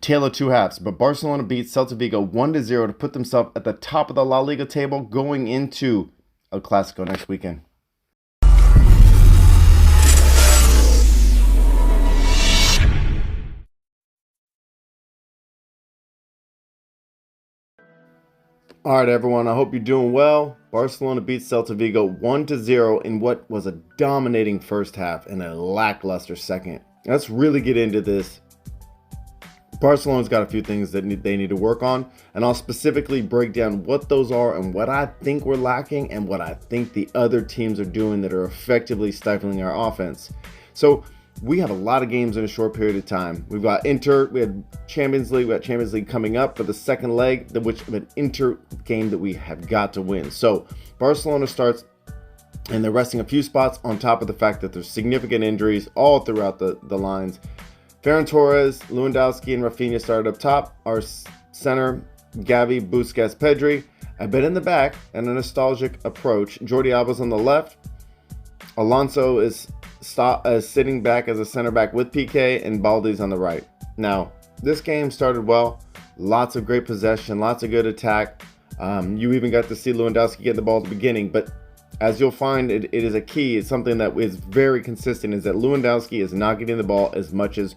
Tale of two halves, but Barcelona beat Celta Vigo 1-0 to put themselves at the top of the La Liga table going into El Clasico next weekend. All right, everyone, I hope you're doing well. Barcelona beats Celta Vigo 1-0 in what was a dominating first half and a lackluster second. Let's really get into this. Barcelona's got a few things that they need to work on, and I'll specifically break down what those are and what I think we're lacking and what I think the other teams are doing that are effectively stifling our offense. So we have a lot of games in a short period of time. We've got Inter, we had Champions League, we got Champions League coming up for the second leg, which an Inter game that we have got to win. So Barcelona starts, and they're resting a few spots on top of the fact that there's significant injuries all throughout the lines. Ferran Torres, Lewandowski, and Rafinha started up top. Our center, Gavi, Busquets, Pedri. A bit in the back and a nostalgic approach. Jordi Alba's on the left. Alonso is sitting back as a center back with PK, and Baldi's on the right. Now, this game started well. Lots of great possession, lots of good attack. You even got to see Lewandowski get the ball at the beginning, but as you'll find, it is a key. It's something that is very consistent, is that Lewandowski is not getting the ball as much as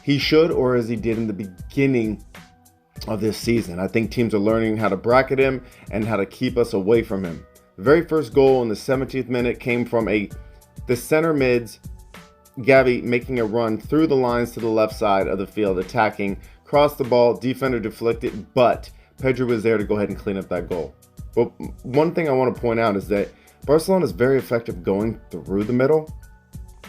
he should or as he did in the beginning of this season. I think teams are learning how to bracket him and how to keep us away from him. The very first goal in the 17th minute came from the center mids, Gavi making a run through the lines to the left side of the field, attacking, crossed the ball, defender deflected, but Pedri was there to go ahead and clean up that goal. But one thing I want to point out is that Barcelona is very effective going through the middle,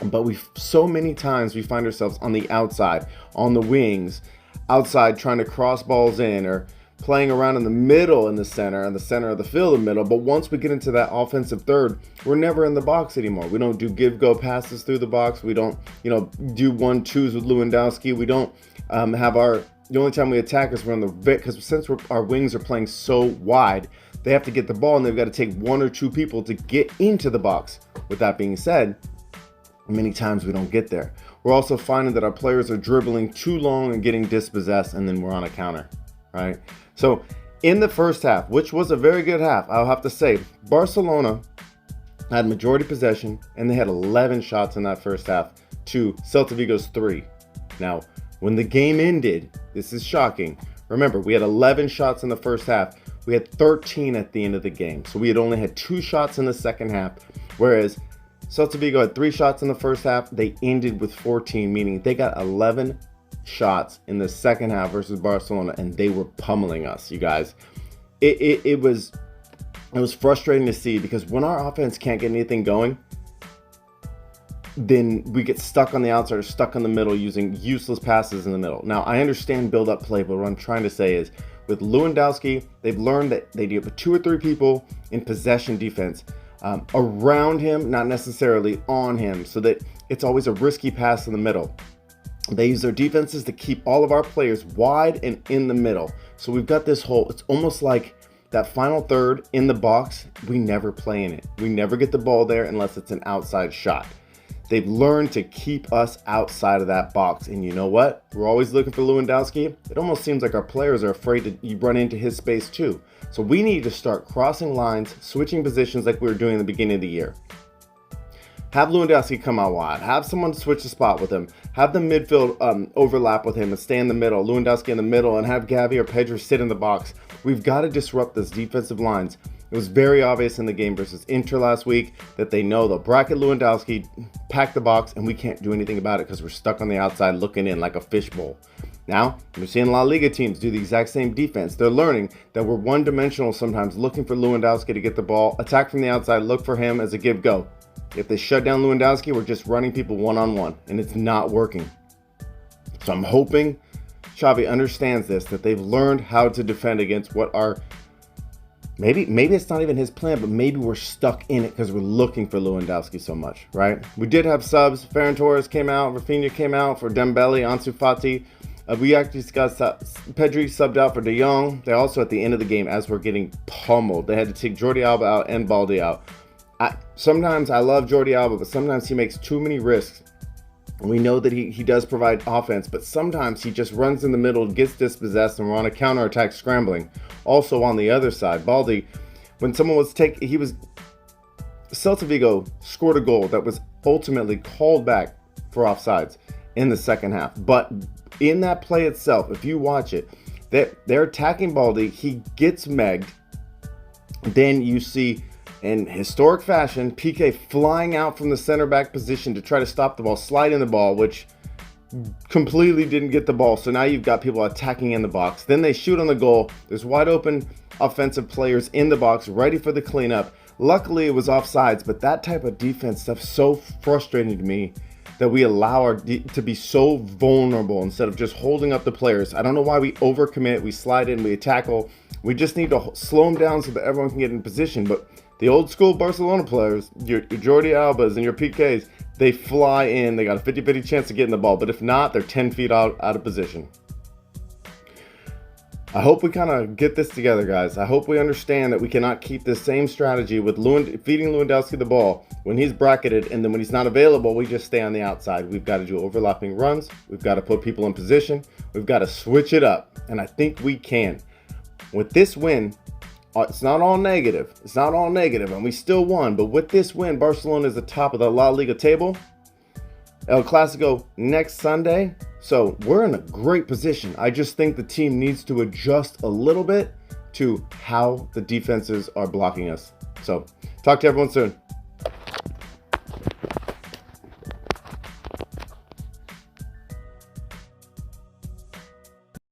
but so many times we find ourselves on the outside, on the wings, outside trying to cross balls in or playing around in the middle in the center of the field in the middle. But once we get into that offensive third, we're never in the box anymore. We don't do give-go passes through the box. We don't, do 1-2s with Lewandowski. We don't the only time we attack is we're on the because since our wings are playing so wide, they have to get the ball and they've got to take one or two people to get into the box. With that being said, many times we don't get there. We're also finding that our players are dribbling too long and getting dispossessed, and then we're on a counter, right? So in the first half, which was a very good half, I'll have to say, Barcelona had majority possession, and they had 11 shots in that first half to Celta Vigo's 3. Now, when the game ended, this is shocking. Remember, we had 11 shots in the first half. We had 13 at the end of the game. So we had only had 2 shots in the second half, whereas Celta Vigo had 3 shots in the first half. They ended with 14, meaning they got 11 shots in the second half versus Barcelona, and they were pummeling us, you guys. It was frustrating to see, because when our offense can't get anything going, then we get stuck on the outside or stuck in the middle using useless passes in the middle. Now, I understand build-up play, but what I'm trying to say is with Lewandowski, they've learned that they do have 2 or 3 people in possession defense around him, not necessarily on him, so that it's always a risky pass in the middle. They use their defenses to keep all of our players wide and in the middle. So we've got this whole, it's almost like that final third in the box, we never play in it. We never get the ball there unless it's an outside shot. They've learned to keep us outside of that box. And you know what? We're always looking for Lewandowski. It almost seems like our players are afraid to run into his space too. So we need to start crossing lines, switching positions like we were doing in the beginning of the year. Have Lewandowski come out wide. Have someone switch the spot with him. Have the midfield overlap with him and stay in the middle. Lewandowski in the middle, and have Gavi or Pedri sit in the box. We've got to disrupt this defensive lines. It was very obvious in the game versus Inter last week that they know they'll bracket Lewandowski, pack the box, and we can't do anything about it because we're stuck on the outside looking in like a fishbowl. Now, we're seeing La Liga teams do the exact same defense. They're learning that we're one-dimensional sometimes, looking for Lewandowski to get the ball, attack from the outside, look for him as a give-go. If they shut down Lewandowski, we're just running people one-on-one, and it's not working. So I'm hoping Xavi understands this, that they've learned how to defend against what are maybe it's not even his plan, but maybe we're stuck in it because we're looking for Lewandowski so much, right? We did have subs. Ferran Torres came out. Rafinha came out for Dembele, Ansu Fati. We actually got Pedri subbed out for De Jong. They also, at the end of the game, as we're getting pummeled, they had to take Jordi Alba out and Baldi out. Sometimes I love Jordi Alba, but sometimes he makes too many risks We know that he does provide offense, but sometimes he just runs in the middle, gets dispossessed, and we're on a counterattack scrambling. Also on the other side, Baldi, when someone was Celta Vigo scored a goal that was ultimately called back for offsides in the second half. But in that play itself, if you watch it, they're attacking Baldi, he gets megged. Then you see, in historic fashion, PK flying out from the center back position to try to stop the ball, slide in the ball, which completely didn't get the ball. So now you've got people attacking in the box. Then they shoot on the goal. There's wide open offensive players in the box ready for the cleanup. Luckily, it was offsides, but that type of defense stuff's so frustrating to me, that we allow our to be so vulnerable instead of just holding up the players. I don't know why we overcommit, we slide in, we tackle. We just need to slow them down so that everyone can get in position. But the old school Barcelona players, your Jordi Albas and your PKs, they fly in. They got a 50-50 chance of getting the ball. But if not, they're 10 feet out of position. I hope we kind of get this together, guys. I hope we understand that we cannot keep this same strategy with feeding Lewandowski the ball when he's bracketed, and then when he's not available, we just stay on the outside. We've got to do overlapping runs. We've got to put people in position. We've got to switch it up, and I think we can. With this win, it's not all negative. It's not all negative, and we still won. But with this win, Barcelona is the top of the La Liga table. El Clasico next Sunday. So we're in a great position. I just think the team needs to adjust a little bit to how the defenses are blocking us. So talk to everyone soon.